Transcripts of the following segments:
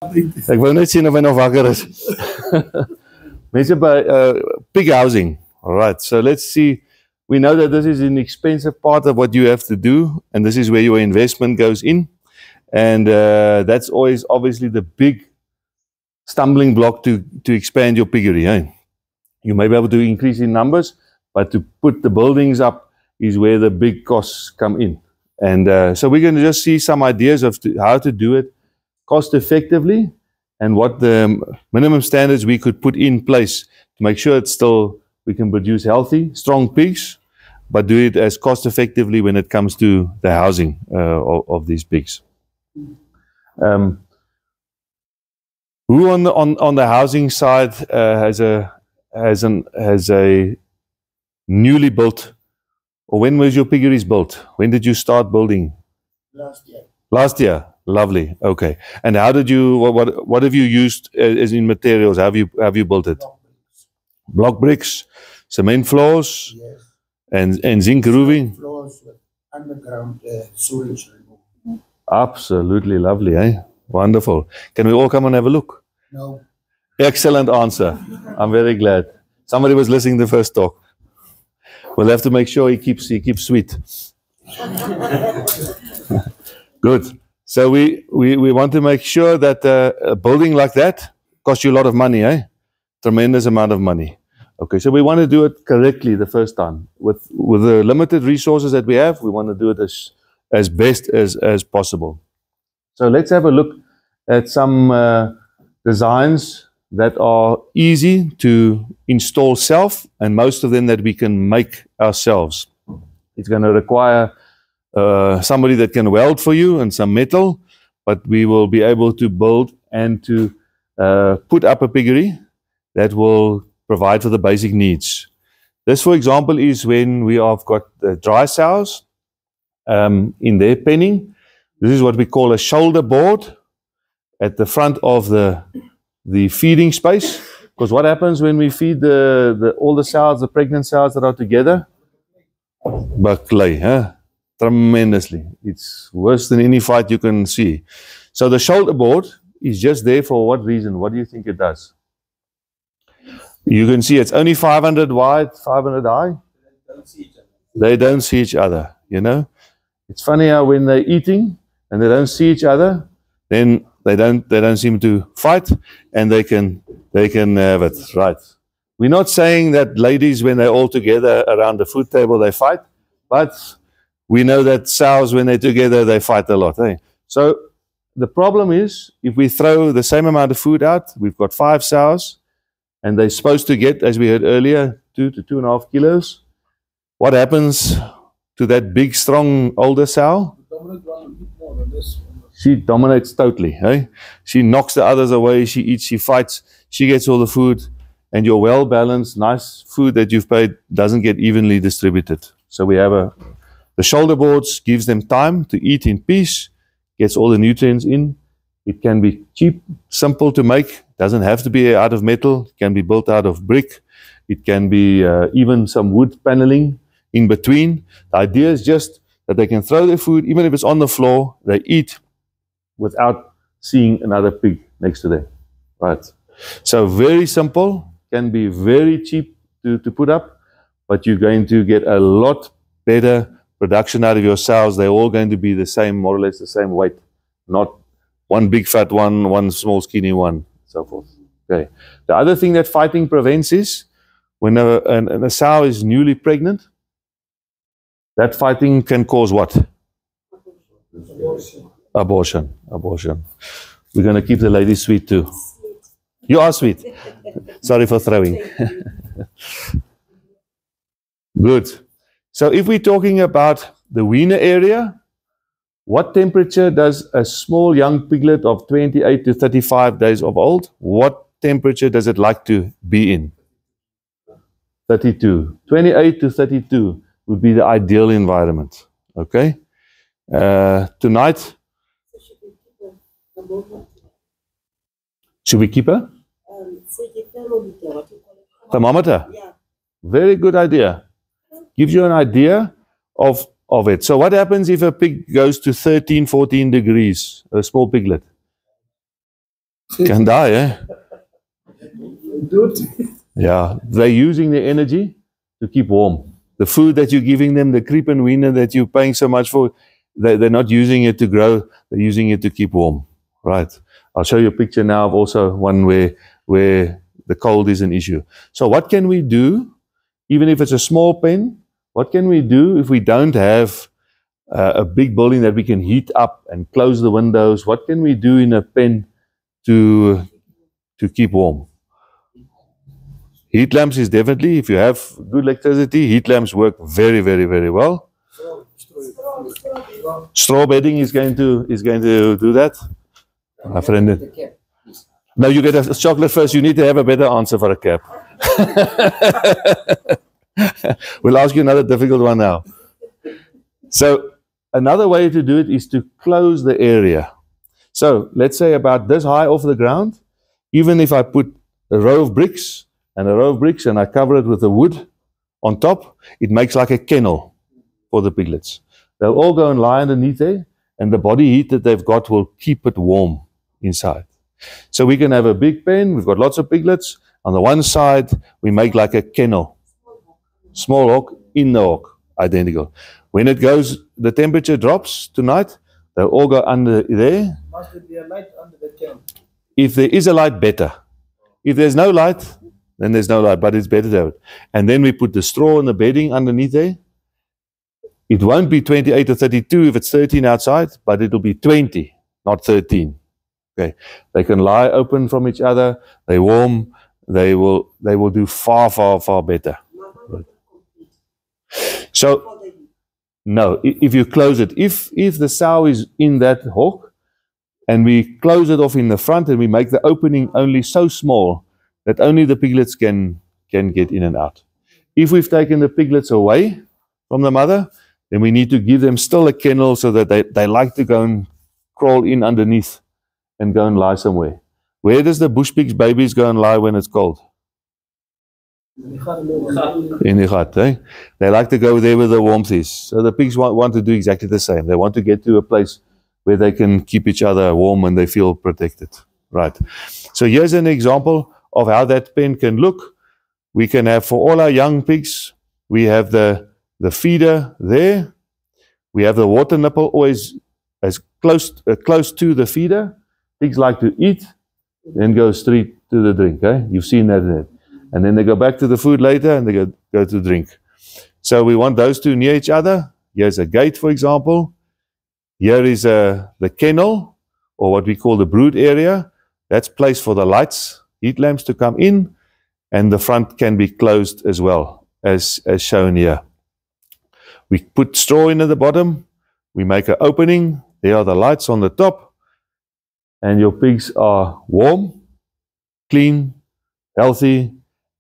Ek wou net sien of hy nog wakker is. Mense by pig housing. All right, so let's see. We know that this is an expensive part of what you have to do, and this is where your investment goes in. And that's always obviously the big stumbling block to expand your piggery. Eh? You may be able to increase in numbers, but to put the buildings up is where the big costs come in. And so we're going to just see some ideas of how to do it cost effectively and what the minimum standards we could put in place to make sure it's still we can produce healthy, strong pigs, but do it as cost effectively when it comes to the housing of these pigs. Who on the housing side has a newly built, or when was your piggeries built? When did you start building? Last year. Last year. Lovely. Okay. And how did you? What have you used as in materials? Have you built it? Block bricks, cement floors, Yes. and zinc roofing. Floors with underground sewage removal. Absolutely lovely, eh? Wonderful. Can we all come and have a look? No. Excellent answer. I'm very glad. Somebody was listening to the first talk. We'll have to make sure he keeps sweet. Good. So we want to make sure that a building like that costs you a lot of money, eh? Tremendous amount of money. Okay, so we want to do it correctly the first time. With the limited resources that we have, we want to do it as best as possible. So let's have a look at some designs that are easy to install self, and most of them that we can make ourselves. It's going to require somebody that can weld for you and some metal, but we will be able to build and to put up a piggery that will provide for the basic needs. This, for example, is when we have got the dry sows in their penning. This is what we call a shoulder board at the front of the feeding space. Because what happens when we feed all the sows, the pregnant sows that are together? Buckley, huh? Tremendously. It's worse than any fight you can see. So the shoulder board is just there for what reason? What do you think it does? You can see it's only 500 wide, 500 high. They don't see each other, you know. It's funny how when they're eating and they don't see each other, then they don't seem to fight, and they can have it right. We're not saying that ladies, when they're all together around the food table, they fight, but we know that sows, when they're together, they fight a lot. Eh? So the problem is, if we throw the same amount of food out, we've got 5 sows, and they're supposed to get, as we heard earlier, 2 to 2.5 kilos. What happens to that big, strong, older sow? She dominates totally. Eh? She knocks the others away. She eats, she fights. She gets all the food. And your well-balanced, nice food that you've paid doesn't get evenly distributed. So we have the shoulder boards gives them time to eat in peace, gets all the nutrients in. It can be cheap, simple to make. Doesn't have to be out of metal. It can be built out of brick. It can be even some wood paneling in between. The idea is just that they can throw their food, even if it's on the floor, they eat without seeing another pig next to them. Right. So very simple, can be very cheap to put up, but you're going to get a lot better production out of your sows. They're all going to be the same, more or less the same weight, not one big fat one, one small skinny one, so forth. Okay. The other thing that fighting prevents is when a sow is newly pregnant, that fighting can cause what? Abortion. We're going to keep the ladies sweet too. You are sweet. Sorry for throwing. Good. So if we're talking about the weaner area, what temperature does a small young piglet of 28 to 35 days of old, what temperature does it like to be in? 32. 28 to 32 would be the ideal environment. Okay? Tonight, should we keep her? Thermometer? Yeah. Very good idea. Gives you an idea of it. So what happens if a pig goes to 13, 14 degrees, a small piglet? Can die, eh? Dude. Yeah, they're using the energy to keep warm. The food that you're giving them, the creep and wiener that you're paying so much for, they're not using it to grow, they're using it to keep warm. Right. I'll show you a picture now of also one where the cold is an issue. So what can we do, even if it's a small pen, what can we do if we don't have a big building that we can heat up and close the windows? What can we do in a pen to keep warm? Heat lamps is definitely, if you have good electricity, heat lamps work very, very, very well. Straw bedding is going to do that. My friend. No, you get a chocolate first. You need to have a better answer for a cap. We'll ask you another difficult one now. So another way to do it is to close the area. So let's say about this high off the ground, even if I put a row of bricks and a row of bricks and I cover it with the wood on top, it makes like a kennel for the piglets. They'll all go and lie underneath there, and the body heat that they've got will keep it warm inside. So we can have a big pen, we've got lots of piglets. On the one side, we make like a kennel. Small hawk, in the hawk, identical. When it goes, the temperature drops tonight, they'll all go under there. Must there be a light under the kennel? If there is a light, better. If there's no light, then there's no light, but it's better to have it. And then we put the straw and the bedding underneath there. It won't be 28 or 32 if it's 13 outside, but it'll be 20, not 13. Okay, they can lie open from each other. They're warm. They will do far, far, far better. So, no, if you close it, if the sow is in that hawk, and we close it off in the front, and we make the opening only so small that only the piglets can get in and out. If we've taken the piglets away from the mother, then we need to give them still a kennel so that they like to go and crawl in underneath and go and lie somewhere. Where does the bush pig's babies go and lie when it's cold? In the gat, eh? They like to go there where the warmth is. So the pigs want to do exactly the same. They want to get to a place where they can keep each other warm and they feel protected. Right. So here's an example of how that pen can look. We can have, for all our young pigs, we have the feeder there. We have the water nipple always as close to the feeder. Pigs like to eat, then go straight to the drink. Eh? You've seen that in it. And then they go back to the food later and they go to drink. So we want those two near each other. Here's a gate, for example. Here is the kennel, or what we call the brood area. That's place for the lights, heat lamps to come in, and the front can be closed as well, as shown here. We put straw in at the bottom. We make an opening. There are the lights on the top. And your pigs are warm, clean, healthy,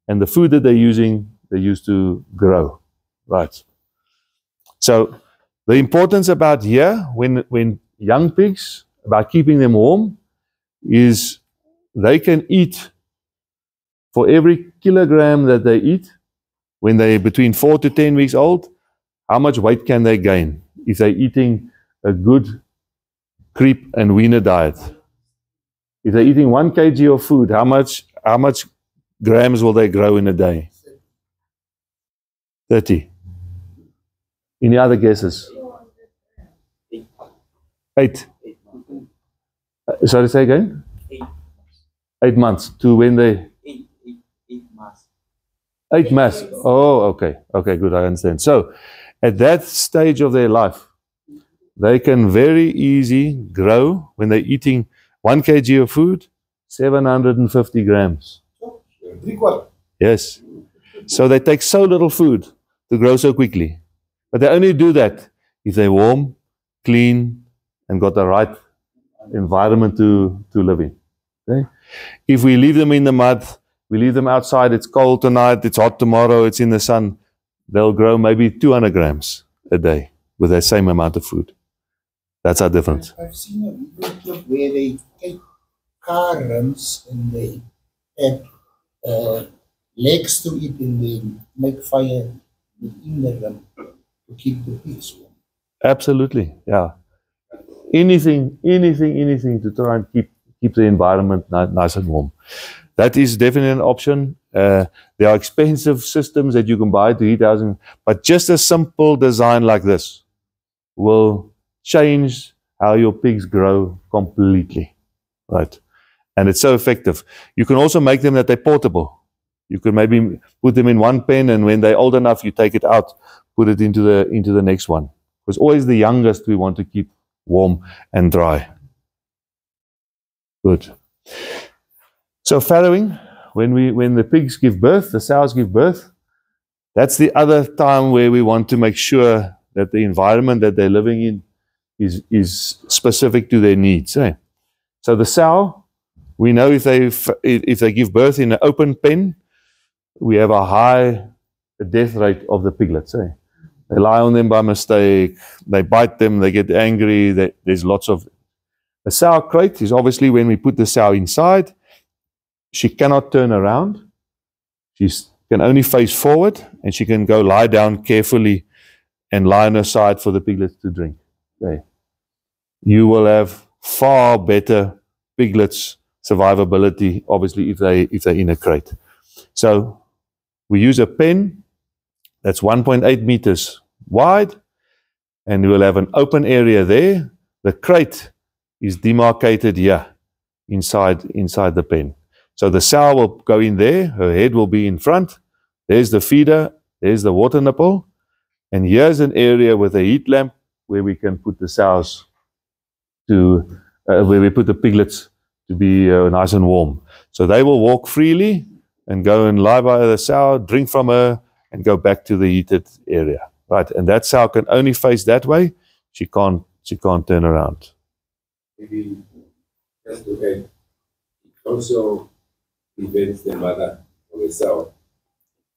and the food that they're using, they use to grow. Right. So the importance about here, when young pigs, about keeping them warm, is they can eat, for every kilogram that they eat, when they're between 4 to 10 weeks old, how much weight can they gain if they're eating a good creep and weaner diet? If they're eating 1 kg of food, how much grams will they grow in a day? 30. Any other guesses? 8. Sorry, say again? 8 months to when they... 8 months. 8 months. Oh, okay. Okay, good. I understand. So, at that stage of their life, they can very easy grow when they're eating 1 kg of food, 750 grams. Yes. So they take so little food to grow so quickly. But they only do that if they're warm, clean, and got the right environment to live in. Okay? If we leave them in the mud, we leave them outside, it's cold tonight, it's hot tomorrow, it's in the sun, they'll grow maybe 200 grams a day with that same amount of food. That's our difference. I've seen a video clip where they take car rims and they add legs to it and they make fire within the rim to keep the pigs warm. Absolutely, yeah. Anything to try and keep keep the environment nice and warm. That is definitely an option. There are expensive systems that you can buy to heat housing, but just a simple design like this will change how your pigs grow completely, right? And it's so effective. You can also make them that they're portable. You can maybe put them in one pen, and when they're old enough, you take it out, put it into the next one. Because always the youngest we want to keep warm and dry. Good. So farrowing, when the pigs give birth, the sows give birth, that's the other time where we want to make sure that the environment that they're living in is specific to their needs. Eh? So the sow, we know if they give birth in an open pen, we have a high death rate of the piglets. Eh? They lie on them by mistake, they bite them, they get angry, there's lots of... A sow crate is obviously when we put the sow inside, she cannot turn around. She can only face forward, and she can go lie down carefully and lie on her side for the piglets to drink. Okay. You will have far better piglets survivability, obviously, if they're in a crate. So we use a pen that's 1.8 meters wide, and we'll have an open area there. The crate is demarcated here inside the pen. So the sow will go in there, her head will be in front, there's the feeder, there's the water nipple, and here's an area with a heat lamp where we can put the sows to, where we put the piglets to be nice and warm. So they will walk freely and go and lie by the sow, drink from her, and go back to the heated area. Right, and that sow can only face that way. She can't turn around. Maybe just to add, it also prevents the mother or the sow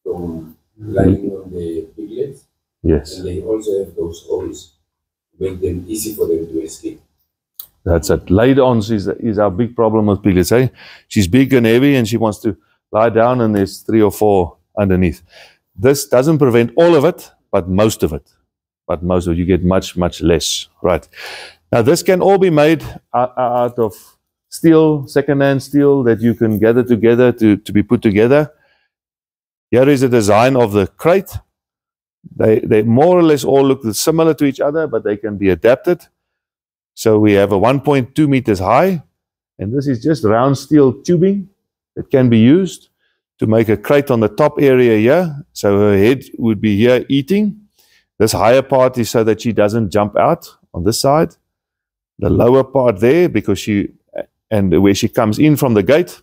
from lying on the piglets. Yes. And they also have those holes to make them easy for them to escape. That's it. Laid-ons is our big problem with piglets. Eh? She's big and heavy, and she wants to lie down, and there's 3 or 4 underneath. This doesn't prevent all of it, but most of it. But most of it, you get much, much less. Right. Now, this can all be made out of steel, second-hand steel that you can gather together to be put together. Here is a design of the crate. They more or less all look similar to each other, but they can be adapted. So we have a 1.2 meters high, and this is just round steel tubing that can be used to make a crate on the top area here. So her head would be here eating. This higher part is so that she doesn't jump out on this side. The lower part there, because and where she comes in from the gate.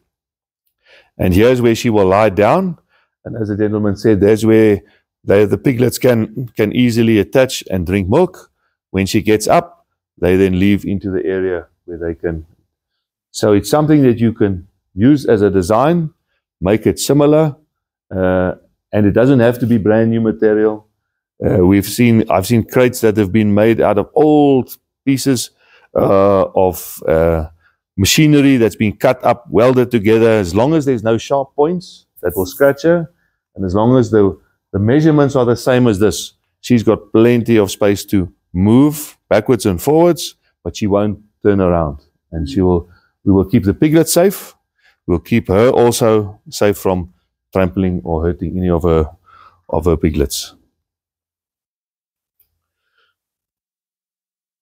And here's where she will lie down. And as the gentleman said, there's where the piglets can easily attach and drink milk. When she gets up, they then leave into the area where they can. So it's something that you can use as a design, make it similar, and it doesn't have to be brand new material. I've seen crates that have been made out of old pieces of machinery that's been cut up, welded together. As long as there's no sharp points that will scratch her, and as long as the measurements are the same as this, she's got plenty of space to move backwards and forwards, but she won't turn around. And we will keep the piglet safe. We'll keep her also safe from trampling or hurting any of her piglets.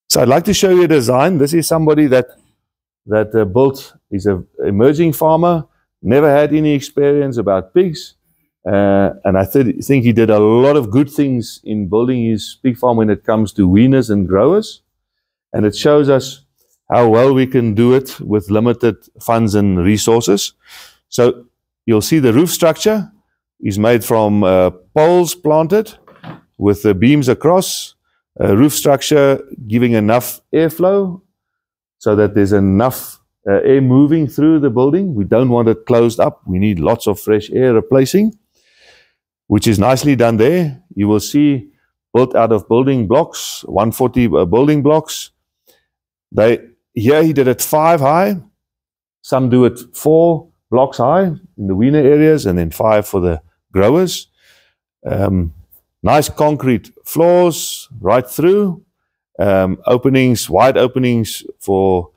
So I'd like to show you a design. This is somebody that built, he's an emerging farmer, never had any experience about pigs. And I think he did a lot of good things in building his pig farm when it comes to weaners and growers. And it shows us how well we can do it with limited funds and resources. So you'll see the roof structure is made from poles planted with the beams across. Roof structure giving enough airflow so that there's enough air moving through the building. We don't want it closed up. We need lots of fresh air replacing, which is nicely done there. You will see built out of building blocks, 140 building blocks. Here he did it 5 high. Some do it 4 blocks high in the weaner areas, and then 5 for the growers. Nice concrete floors right through, openings, wide openings for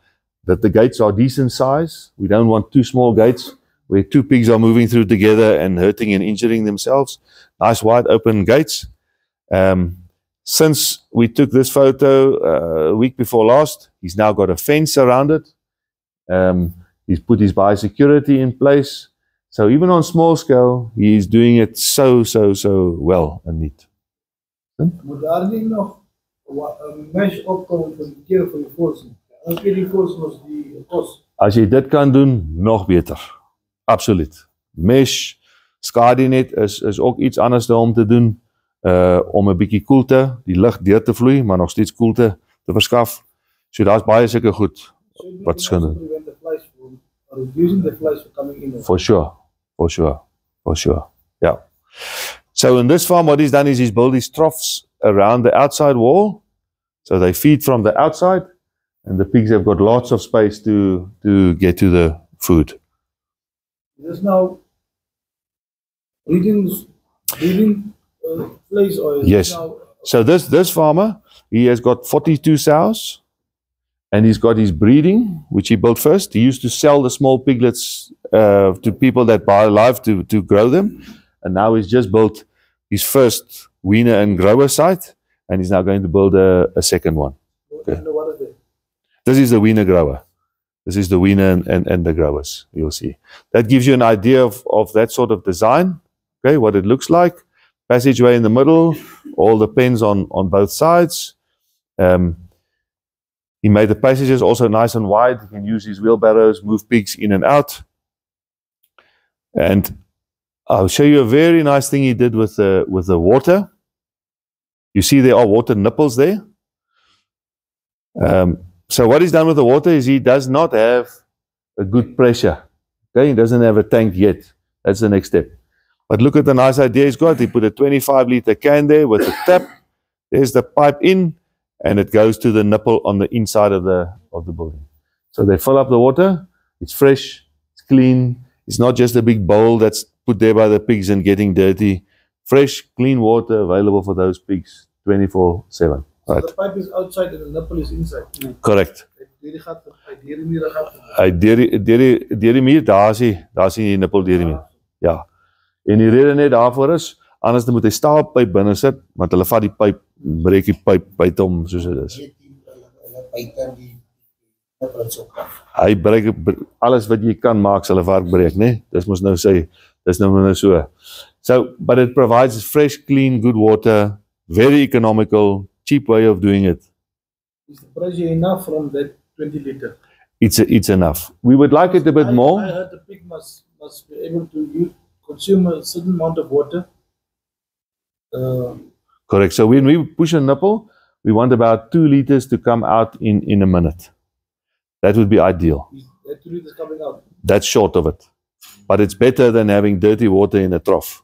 that the gates are decent size. We don't want too small gates where two pigs are moving through together and hurting and injuring themselves. Nice wide open gates. Since we took this photo a week before last, he's now got a fence around it. He's put his biosecurity in place. So even on small scale, he's doing it so well and neat. Moet daar nie nog mesh opkomen voor die keren voor die voorzien? Als je die voorzien als die kost. As jy dit kan doen, nog beter. Absoluut. Mesh, Scardinet is ook iets anders om te doen, om 'n bietjie koelte, die lug deur te vloei, maar nog steeds koelte te verskaf. So daar's baie sulke goed wat skyn. Reducing the flies from coming in. For sure. Yeah. So in this farm, what he's done is he's built these troughs around the outside wall. So they feed from the outside, and the pigs have got lots of space to get to the food. There's now breeding flies or Yes. now, So this farmer, he has got 42 sows, and he's got his breeding, which he built first. He used to sell the small piglets to people that buy live to grow them, and now he's just built his first weaner and grower site, and he's now going to build a second one. Okay. what is it? This is the weaner grower. This is the weaner and the growers, you'll see. That gives you an idea of that sort of design, okay, what it looks like. Passageway in the middle, all the pens on both sides. He made the passages also nice and wide. He can use his wheelbarrows, move pigs in and out. And I'll show you a very nice thing he did with the water. You see there are water nipples there. So what he's done with the water is he does not have a good pressure. Okay, he doesn't have a tank yet. That's the next step. But look at the nice idea he's got. He put a 25-liter can there with a tap. There's the pipe in, and it goes to the nipple on the inside of the building. So they fill up the water. It's fresh. It's clean. It's not just a big bowl that's put there by the pigs and getting dirty. Fresh, clean water available for those pigs 24/7. So Right. the pipe is outside and the nipple is inside. Correct. Deur die muur, daar is die nippel deur die muur. Ja. En die rede net daarvoor is, anders dan moet hy staalpyp binne sit, want hulle vat die pyp, breek die pyp buite hom soos dit is. Hy breek alles wat jy kan maak, sal 'n vark breek, né? Dis mos nou sê, dis nou so. So, but it provides fresh, clean, good water, very economical, cheap way of doing it. Is the pressure enough from that 20 liter? It's enough. We would like it a bit I more. heard the pig must be able to consume a certain amount of water. Correct. So when we push a nipple, we want about 2 liters to come out in a minute. That would be ideal. That 2 liters coming out. That's short of it. But it's better than having dirty water in a trough.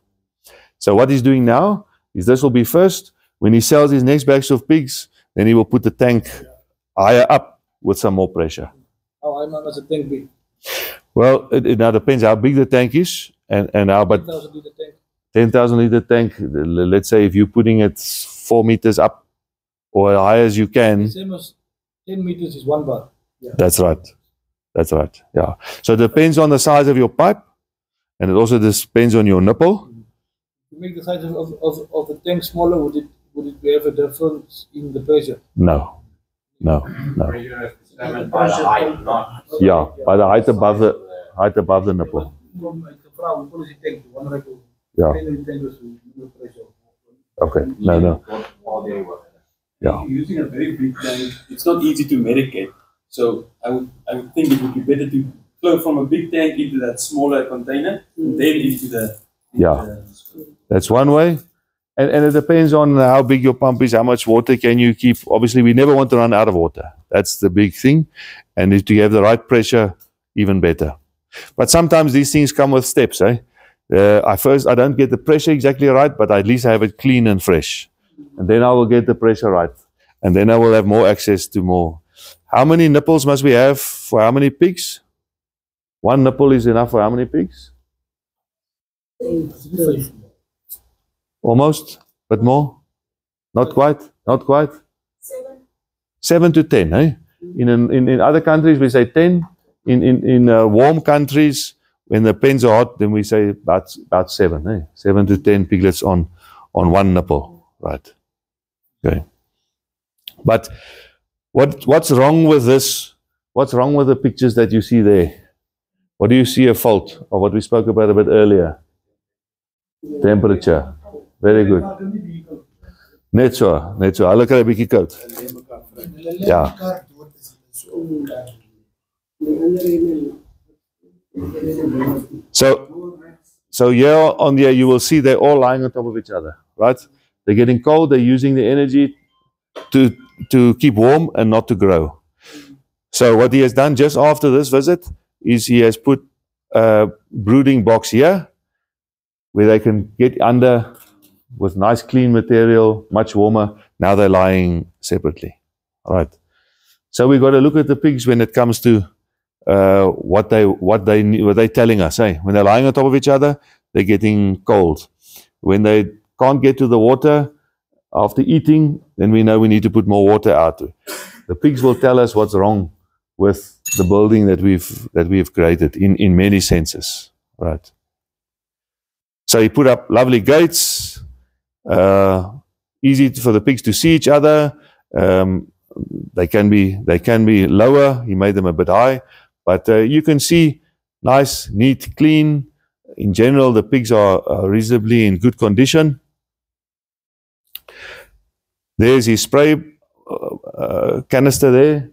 So what he's doing now is this will be first. When he sells his next batch of pigs, then he will put the tank higher up with some more pressure. How I'm not a tank big. Well, it now depends how big the tank is and how, but 10,000 liter tank. 10,000 liter tank, let's say if you're putting it 4 meters up or as high as you can. Same as 10 meters is 1 bar. Yeah. That's right. That's right. Yeah. So it depends on the size of your pipe, and it also depends on your nipple. To make the size of the tank smaller, would it have a difference in the pressure? No. Pressure has to determined by the height, not. Yeah, by the height above the nipple. Yeah. Okay. No. Yeah. Using a very big tank, it's not easy to medicate. So I would think it would be better to flow from a big tank into that smaller container, and then into the. That's one way. And it depends on how big your pump is, how much water can you keep. Obviously, we never want to run out of water. That's the big thing. And if you have the right pressure, even better. But sometimes these things come with steps. I don't get the pressure exactly right, but at least I have it clean and fresh. And then I will get the pressure right. And then I will have more access to more. How many nipples must we have for how many pigs? 1 nipple is enough for how many pigs? Almost, but more? Not quite. 7 to 10, eh? In other countries, we say 10. In warm countries, when the pens are hot, then we say about 7. 7 to 10 piglets on one nipple. Right. Okay. But what's wrong with this? What's wrong with the pictures that you see there? What do you see a fault of what we spoke about a bit earlier? Temperature. Very good. Net so. Hulle kry 'n bietjie koud. Ja. So here on here you will see they're all lying on top of each other, right? They're getting cold, they're using the energy to keep warm and not to grow. So what he has done just after this visit is he has put a brooding box here where they can get under with nice clean material, much warmer. Now they're lying separately. All right. So we've got to look at the pigs when it comes to what they're telling us. When they're lying on top of each other, they're getting cold. When they can't get to the water after eating, then we know we need to put more water out. The pigs will tell us what's wrong with the building that we've created in many senses. Right. So he put up lovely gates, easy for the pigs to see each other. They can be lower. He made them a bit high, but you can see nice, neat, clean. In general, the pigs are reasonably in good condition. There's his spray canister there.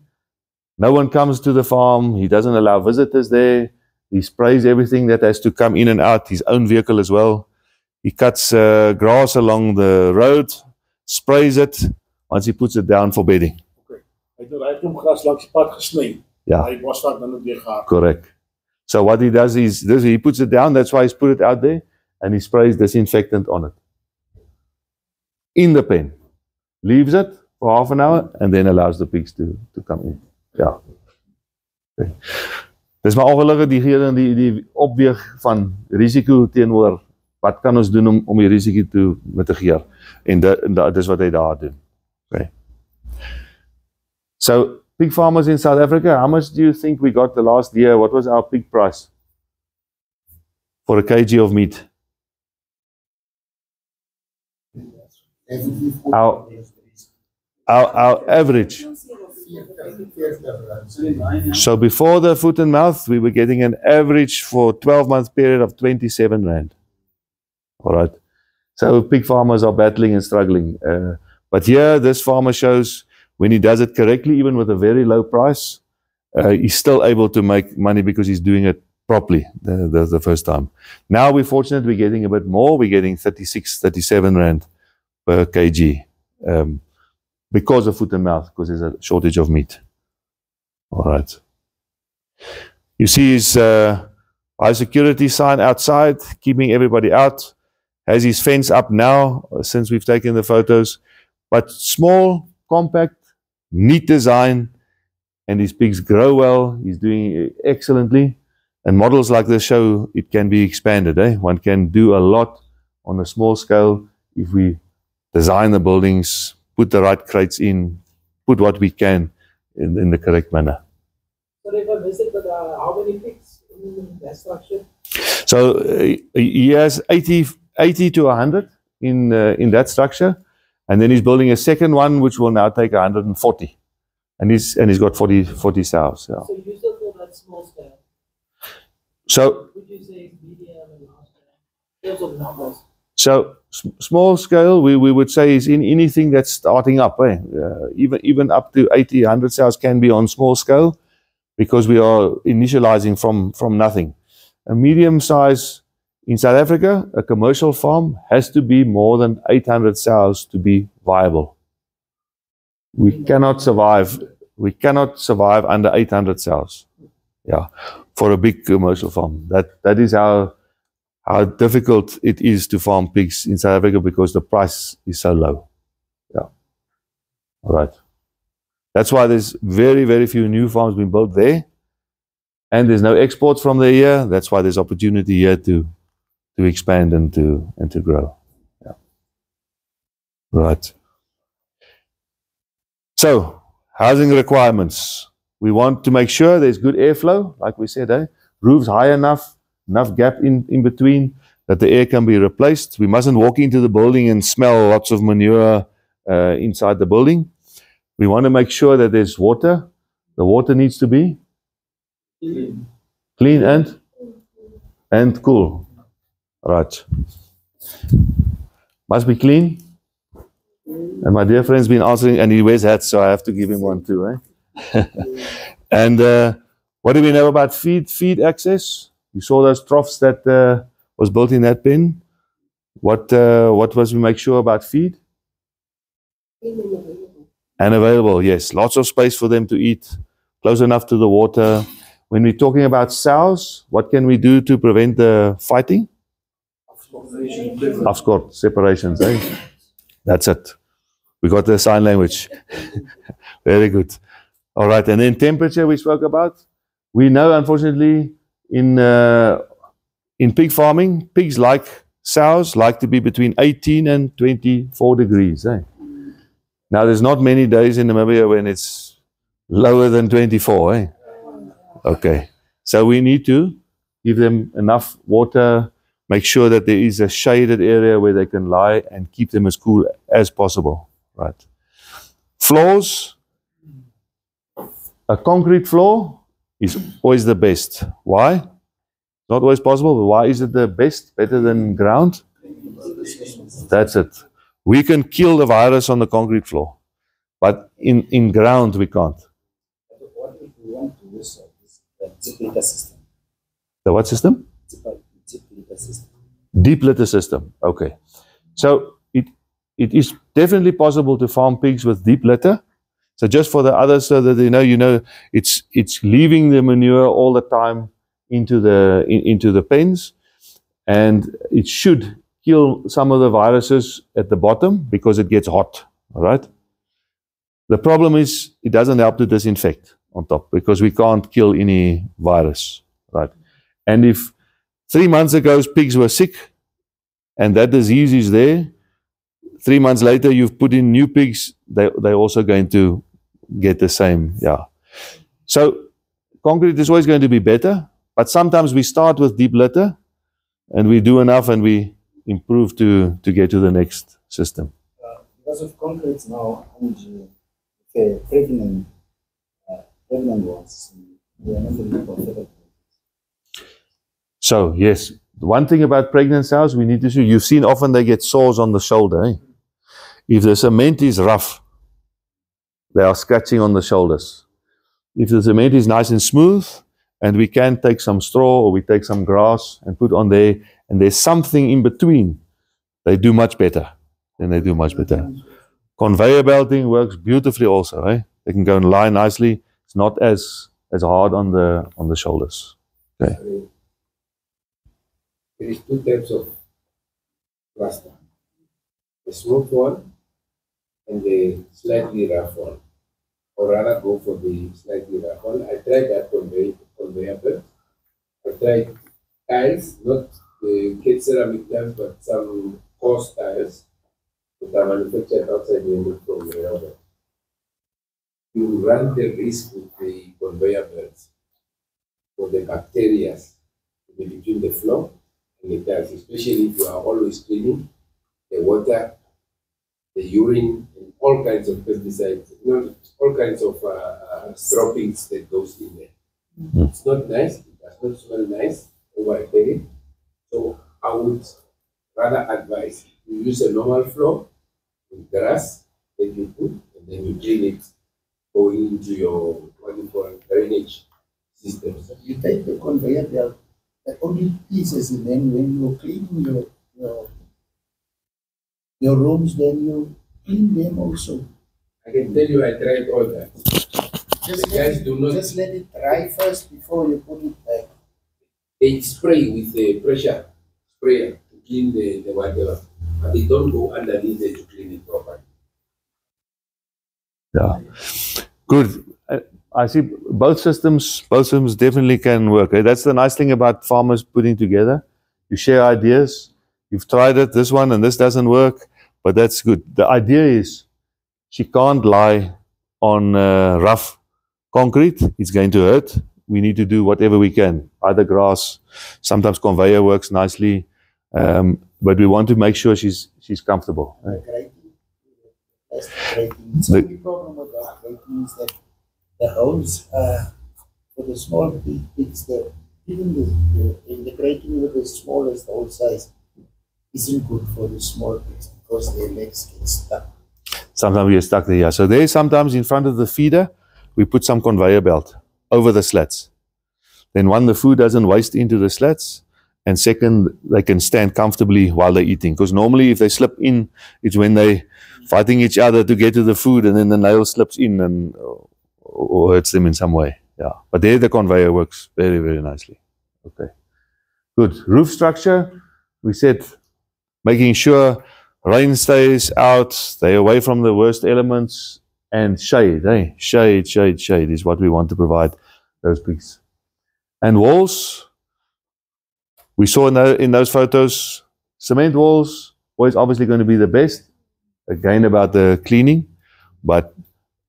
No one comes to the farm. He doesn't allow visitors there. He sprays everything that has to come in and out, his own vehicle as well. He cuts grass along the road, sprays it, once he puts it down for bedding. Yeah. Correct. So what he does is he puts it down, that's why he's put it out there, and he sprays disinfectant on it. In the pen. Leaves it for half an hour and then allows the pigs to come in. Ja. Okay. Dis maar ongelukkig die opweeg van risiko teenoor wat kan ons doen om die risiko te mitigeer. En dit is wat hy daar doen. Okay. So, pig farmers in South Africa, how much do you think we got the last year? What was our pig price for a kg of meat? Our average. So before the foot and mouth, we were getting an average for 12-month period of 27 Rand. All right. So pig farmers are battling and struggling. But here, this farmer shows when he does it correctly, even with a very low price, he's still able to make money because he's doing it properly the first time. Now we're fortunate we're getting a bit more. We're getting 36, 37 Rand per kg. Because of foot and mouth, because there's a shortage of meat. All right. You see his biosecurity sign outside, keeping everybody out. Has his fence up now, since we've taken the photos. But small, compact, neat design, and his pigs grow well. He's doing excellently. And models like this show it can be expanded. One can do a lot on a small scale if we design the buildings, put the right crates in, put what we can in the correct manner. So if I visit, how many pigs in that structure? So he has 80 to 100 in that structure, and then he's building a second one which will now take 140, and he's got 40 sows. Yeah. So you still call that small scale? So would you say medium and large scale? In terms of numbers. So small scale, we would say is in anything that's starting up. Even up to 80, 100 sows can be on small scale because we are initializing from nothing. A medium size in South Africa, a commercial farm has to be more than 800 sows to be viable. We cannot survive under 800 sows. Yeah, for a big commercial farm. That is how difficult it is to farm pigs in South Africa because the price is so low. Yeah. All right. That's why there's very, very few new farms being built there. And there's no exports from there here. That's why there's opportunity here to expand and to grow. Yeah. Right. So, Housing requirements. We want to make sure there's good airflow, like we said, roofs high enough gap in between that the air can be replaced. We mustn't walk into the building and smell lots of manure inside the building. We want to make sure that there's water. The water needs to be clean and cool. Right. Must be clean. And my dear friend's been answering, and he wears hats, so I have to give him one too. And what do we know about feed access? You saw those troughs that was built in that pen. What was we make sure about feed? And available, yes. Lots of space for them to eat, close enough to the water. When we're talking about sows, what can we do to prevent the fighting? Afskort, separations, That's it. We got the sign language. Very good. All right, and then temperature we spoke about. We know, unfortunately, in pig farming, pigs sows like to be between 18 and 24 degrees. Now, there's not many days in Namibia when it's lower than 24. Okay, so we need to give them enough water, make sure that there is a shaded area where they can lie and keep them as cool as possible. Right. Floors. A concrete floor is always the best. Why? Not always possible, but why is it the best? Better than ground? That's it. We can kill the virus on the concrete floor, but in ground we can't. What if we want to use the deep litter system? The what system? Deep litter system. Deep litter system. Okay. So it is definitely possible to farm pigs with deep litter. So just for the others, so that they know, it's leaving the manure all the time into the pens, and it should kill some of the viruses at the bottom because it gets hot. All right. The problem is it doesn't help to disinfect on top because we can't kill any virus. Right. And if 3 months ago pigs were sick, and that disease is there, 3 months later you've put in new pigs, they're also going to get the same. Yeah. So concrete is always going to be better, but sometimes we start with deep litter and we do enough and we improve to get to the next system. Because of concrete now, and pregnant ones, we are not really comfortable. So yes, one thing about pregnant sows we need to see, you've seen often they get sores on the shoulder. If the cement is rough, they are scratching on the shoulders. If the cement is nice and smooth, and we can take some straw or we take some grass and put on there, and there's something in between, they do much better. Conveyor belting works beautifully also. They can go and lie nicely. It's not as hard on the shoulders. Okay. There is two types of cluster. The smooth one and the slightly rough one. Or rather go for the slightly rough one. I tried that conveyor belt. I tried tiles, not the kid ceramic tiles, but some coarse tiles that are manufactured outside the end of conveyor belt. You run the risk with the conveyor belts for the bacteria between the floor and the tiles, especially if you are always cleaning the water, the urine, and all kinds of pesticides, all kinds of droppings that goes in there. It's not nice. It does not smell nice over a period. So I would rather advise you use a normal floor with grass that you put, and then you clean it going into your what you call drainage system. You take the conveyor belt, the only pieces, and then when you're cleaning your rooms, then you clean them also. I can tell you I tried all that. Just let it dry first before you put it back. They spray with the pressure sprayer to clean the whatever, but they don't go underneath it to clean it properly. Yeah. Good. I see both systems definitely can work. That's the nice thing about farmers putting together. You share ideas. You've tried it, this one, and this doesn't work, but that's good. The idea is she can't lie on rough concrete, it's going to hurt. We need to do whatever we can, either grass, sometimes conveyor works nicely, but we want to make sure she's comfortable. Grating. That's the grating. The only problem with that grating is that the holes for the small pigs, even the grating with the smallest hole size isn't good for the small pigs because their legs get stuck. Sometimes we get stuck there, yeah. So there, sometimes in front of the feeder, we put some conveyor belt over the slats. Then one, the food doesn't waste into the slats, and second, they can stand comfortably while they're eating. Because normally if they slip in, it's when they're fighting each other to get to the food, and then the nail slips in and or hurts them in some way. Yeah, but there the conveyor works very, very nicely. Okay, good. Roof structure, we said making sure rain stays out, they're away from the worst elements, and shade, shade is what we want to provide those pigs. And walls, we saw in those photos, cement walls, always obviously going to be the best. Again, about the cleaning, but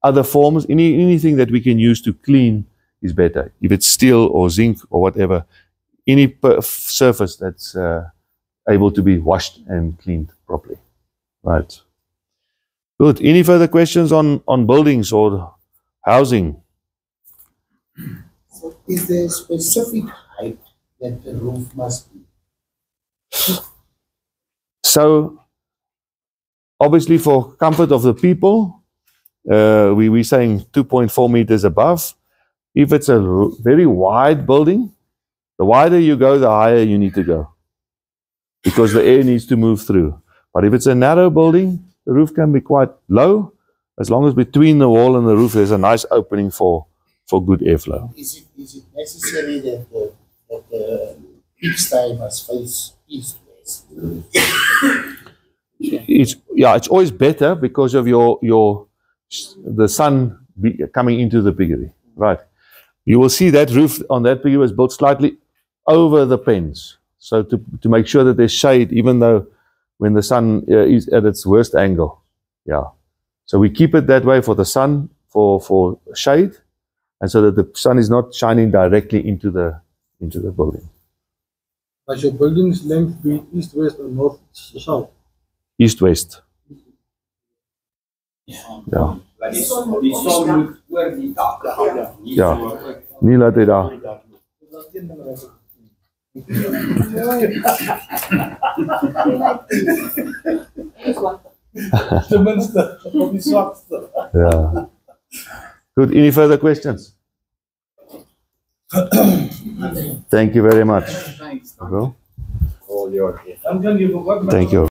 other forms, anything that we can use to clean is better. If it's steel or zinc or whatever, any surface that's able to be washed and cleaned properly. Right. Good. Any further questions on buildings or housing? So is there a specific height that the roof must be? So, obviously for comfort of the people, we're saying 2.4 meters above. If it's a very wide building, the wider you go, the higher you need to go, because the air needs to move through. But if it's a narrow building, the roof can be quite low, as long as between the wall and the roof there's a nice opening for good airflow. Is it necessary that the pigsty must face east-west? It's always better because of the sun coming into the piggery, right? You will see that roof on that piggery was built slightly over the pens, so to make sure that there's shade, even though when the sun is at its worst angle. Yeah. So we keep it that way for the sun, for shade, and so that the sun is not shining directly into the building. Must your building's length be east-west or north-south? East-west. Ja. Ja. Die son moet oor die dak. Ja. Nie laat hy daar. Tenminste, op die zwakste. Yeah. Good. Any further questions? Thank you very much. Thanks. Well, All your I'm going to give a thank you.